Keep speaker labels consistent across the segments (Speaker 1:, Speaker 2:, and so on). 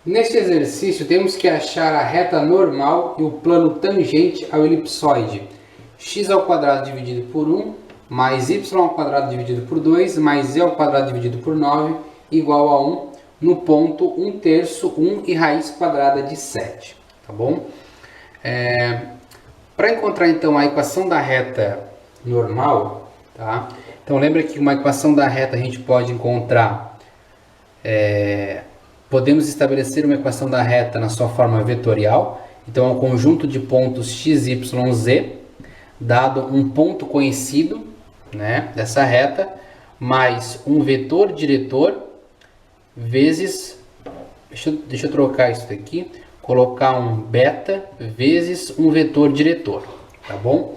Speaker 1: Neste exercício, temos que achar a reta normal e o plano tangente ao elipsoide. X ao quadrado dividido por 1, mais y ao quadrado dividido por 2, mais z ao quadrado dividido por 9, igual a 1, no ponto 1/3, 1 e raiz quadrada de 7. Tá bom? Para encontrar, então, a equação da reta normal, tá? Então, lembra que uma equação da reta a gente pode encontrar... Podemos estabelecer uma equação da reta na sua forma vetorial. Então, é um conjunto de pontos x, y, z, dado um ponto conhecido, né, dessa reta, mais um vetor diretor, vezes... Deixa eu trocar isso daqui. Colocar um beta vezes um vetor diretor, tá bom?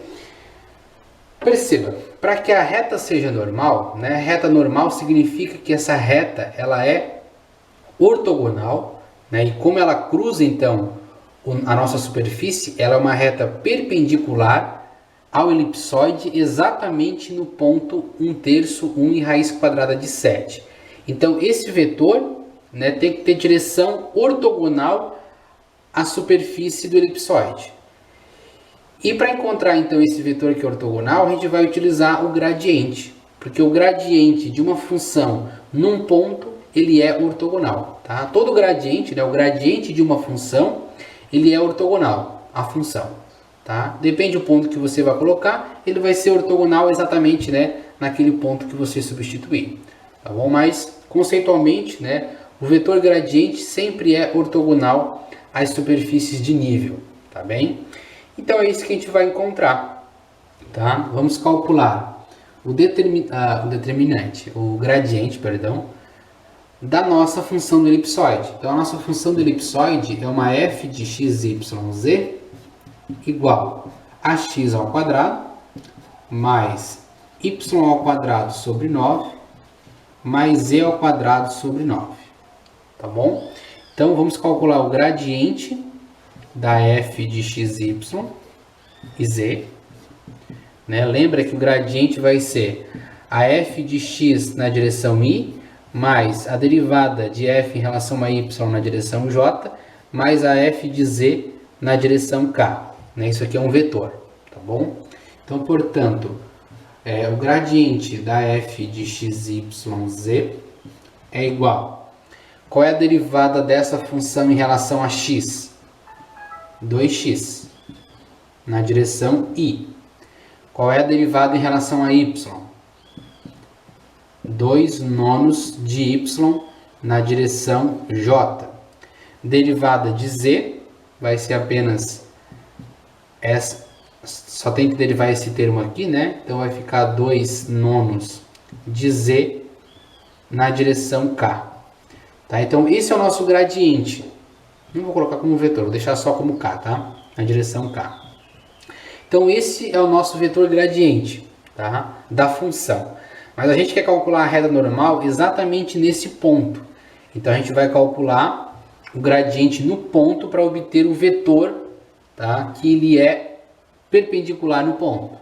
Speaker 1: Perceba, para que a reta seja normal, né, reta normal significa que essa reta ela é ortogonal, né? E como ela cruza então a nossa superfície, ela é uma reta perpendicular ao elipsoide exatamente no ponto 1/3, 1 e raiz quadrada de 7. Então esse vetor, né, tem que ter direção ortogonal à superfície do elipsoide. E para encontrar então esse vetor que é ortogonal, a gente vai utilizar o gradiente, porque o gradiente de uma função num ponto ele é ortogonal, tá? Todo gradiente, né, o gradiente de uma função, ele é ortogonal à função, tá? Depende do ponto que você vai colocar, ele vai ser ortogonal exatamente, né, naquele ponto que você substituir, tá bom? Mas conceitualmente, né, o vetor gradiente sempre é ortogonal às superfícies de nível, tá bem? Então é isso que a gente vai encontrar, tá? Vamos calcular o determinante, o gradiente, perdão, da nossa função do elipsoide. Então, a nossa função do elipsoide é uma f de x, y, z igual a x ao quadrado mais y ao quadrado sobre 9 mais z ao quadrado sobre 9. Tá bom? Então, vamos calcular o gradiente da f de x, y e z. Né? Lembra que o gradiente vai ser a f de x na direção y mais a derivada de f em relação a y na direção j, mais a f de z na direção k. Né? Isso aqui é um vetor, tá bom? Então, portanto, o gradiente da f de x, y, z é igual. Qual é a derivada dessa função em relação a x? 2x na direção y. Qual é a derivada em relação a y? 2 nonos de y na direção j. Derivada de z vai ser apenas essa, só tem que derivar esse termo aqui, né? Então vai ficar 2 nonos de z na direção k. Tá? Então esse é o nosso gradiente. Não vou colocar como vetor, vou deixar só como k, tá? Na direção k. Então esse é o nosso vetor gradiente, tá? Da função. Mas a gente quer calcular a reta normal exatamente nesse ponto. Então a gente vai calcular o gradiente no ponto para obter o vetor, tá? Que ele é perpendicular no ponto,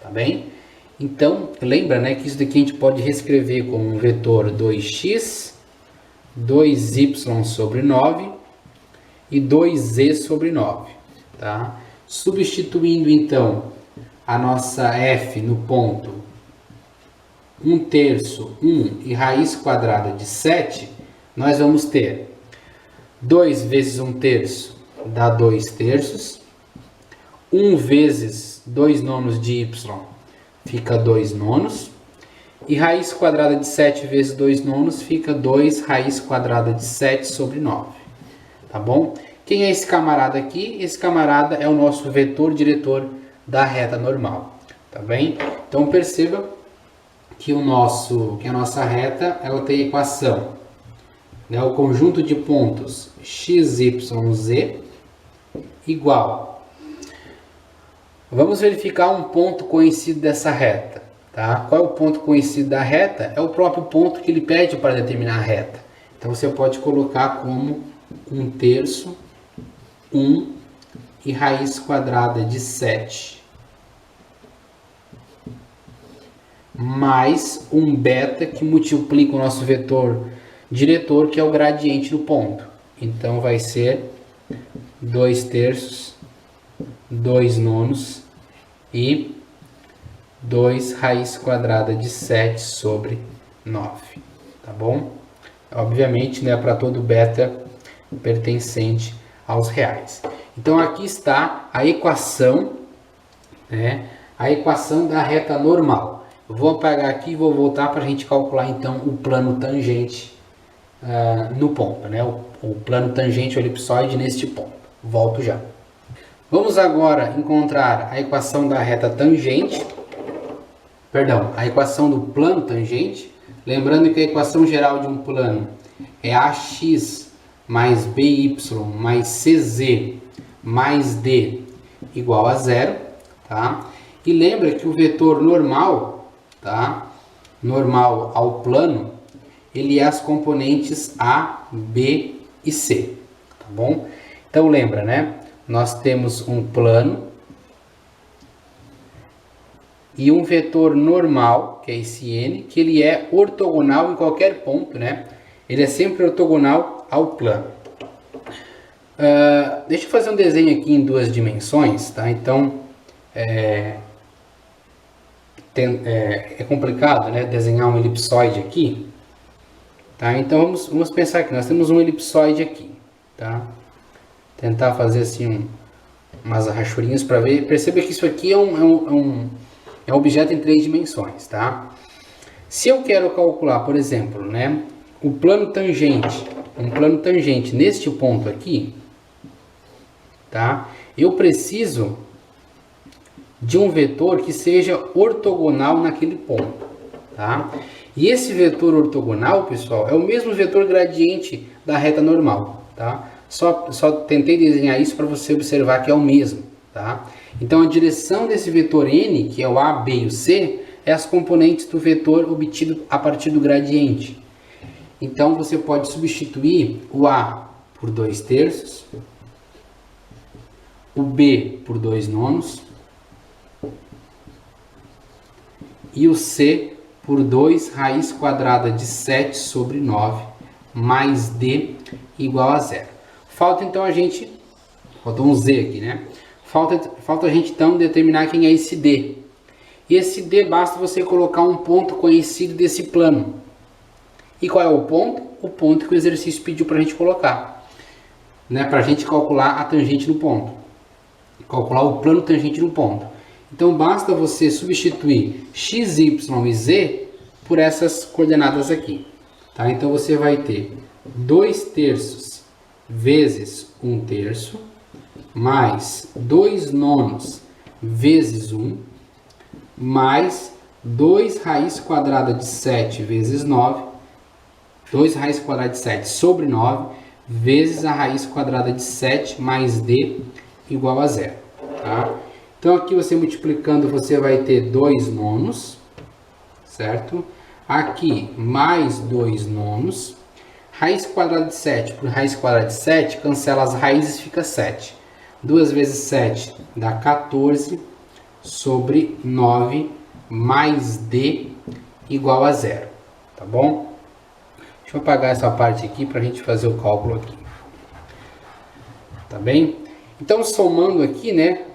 Speaker 1: tá bem? Então lembra, né, que isso daqui a gente pode reescrever como um vetor 2x, 2y sobre 9 e 2z sobre 9, tá? Substituindo então a nossa f no ponto 1/3, 1 e raiz quadrada de 7, nós vamos ter 2 vezes 1/3 dá 2/3, 1 vezes 2 nonos de y fica 2 nonos, e raiz quadrada de 7 vezes 2 nonos fica 2 raiz quadrada de 7 sobre 9. Tá bom? Quem é esse camarada aqui? Esse camarada é o nosso vetor diretor da reta normal. Tá bem? Então perceba que a nossa reta ela tem a equação, né, o conjunto de pontos x, y, z igual. Vamos verificar um ponto conhecido dessa reta. Tá? Qual é o ponto conhecido da reta? É o próprio ponto que ele pede para determinar a reta. Então você pode colocar como 1/3, 1 e raiz quadrada de 7. Mais um beta que multiplica o nosso vetor diretor, que é o gradiente do ponto. Então vai ser 2 terços, 2 nonos e 2 raiz quadrada de 7 sobre 9, tá bom? Obviamente, né, para todo beta pertencente aos reais. Então aqui está a equação, né, a equação da reta normal. Eu vou apagar aqui e vou voltar para a gente calcular então o plano tangente no ponto, né, o plano tangente ao elipsoide neste ponto. Volto já. Vamos agora encontrar a equação da reta tangente, perdão, a equação do plano tangente. Lembrando que a equação geral de um plano é ax mais by mais cz mais d igual a zero, tá? E lembra que o vetor normal, tá? Normal ao plano, ele é as componentes a, b e c, tá bom? Então lembra, né? Nós temos um plano e um vetor normal, que é esse n, que ele é ortogonal em qualquer ponto, né? Ele é sempre ortogonal ao plano. Deixa eu fazer um desenho aqui em 2 dimensões, tá? Então, é complicado, né? Desenhar um elipsoide aqui, tá? Então, vamos pensar que nós temos um elipsoide aqui, tá? Tentar fazer assim umas rachurinhas para ver. Perceba que isso aqui é um objeto em 3 dimensões, tá? Se eu quero calcular, por exemplo, né, o plano tangente, um plano tangente neste ponto aqui, tá? Eu preciso de um vetor que seja ortogonal naquele ponto, tá? E esse vetor ortogonal, pessoal, é o mesmo vetor gradiente da reta normal, tá? Só tentei desenhar isso para você observar que é o mesmo, tá? Então a direção desse vetor n, que é o a, b e o c, é as componentes do vetor obtido a partir do gradiente. Então você pode substituir o a por 2 terços, o b por 2 nonos e o c por 2 raiz quadrada de 7 sobre 9 mais d igual a zero. Falta então a gente, faltou um z aqui, né? Falta a gente então determinar quem é esse d. E esse d basta você colocar um ponto conhecido desse plano. E qual é o ponto? O ponto que o exercício pediu para a gente colocar, né? Para a gente calcular a tangente no ponto, calcular o plano tangente no ponto. Então basta você substituir x, y e z por essas coordenadas aqui, tá? Então você vai ter 2 terços vezes 1 terço, mais 2 nonos vezes 1, mais 2 raiz quadrada de 7 vezes 9, 2 raiz quadrada de 7 sobre 9, vezes a raiz quadrada de 7 mais d igual a zero, tá? Então aqui você multiplicando, você vai ter 2 nonos, certo? Aqui mais 2 nonos. Raiz quadrada de 7 por raiz quadrada de 7, cancela as raízes, fica 7. 2 vezes 7 dá 14 sobre 9 mais d igual a zero, tá bom? Deixa eu apagar essa parte aqui para a gente fazer o cálculo aqui. Tá bem? Então, somando aqui, né,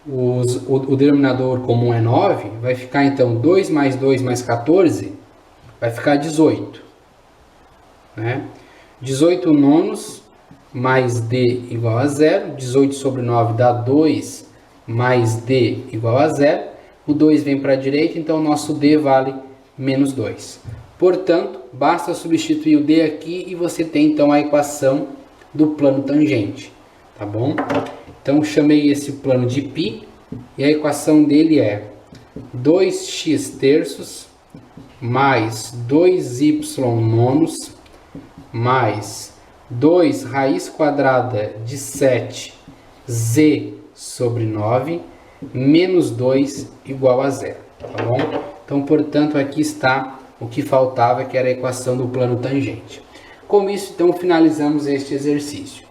Speaker 1: o denominador comum é 9, vai ficar então 2 mais 2 mais 14, vai ficar 18. Né? 18 nonos mais d igual a zero, 18 sobre 9 dá 2 mais d igual a zero, o 2 vem para a direita, então o nosso d vale menos 2. Portanto, basta substituir o d aqui e você tem então a equação do plano tangente, tá bom? Então chamei esse plano de π e a equação dele é 2x terços mais 2y nonos mais 2 raiz quadrada de 7 z sobre 9 menos 2 igual a zero, tá bom? Então, portanto, aqui está o que faltava, que era a equação do plano tangente. Com isso, então, finalizamos este exercício.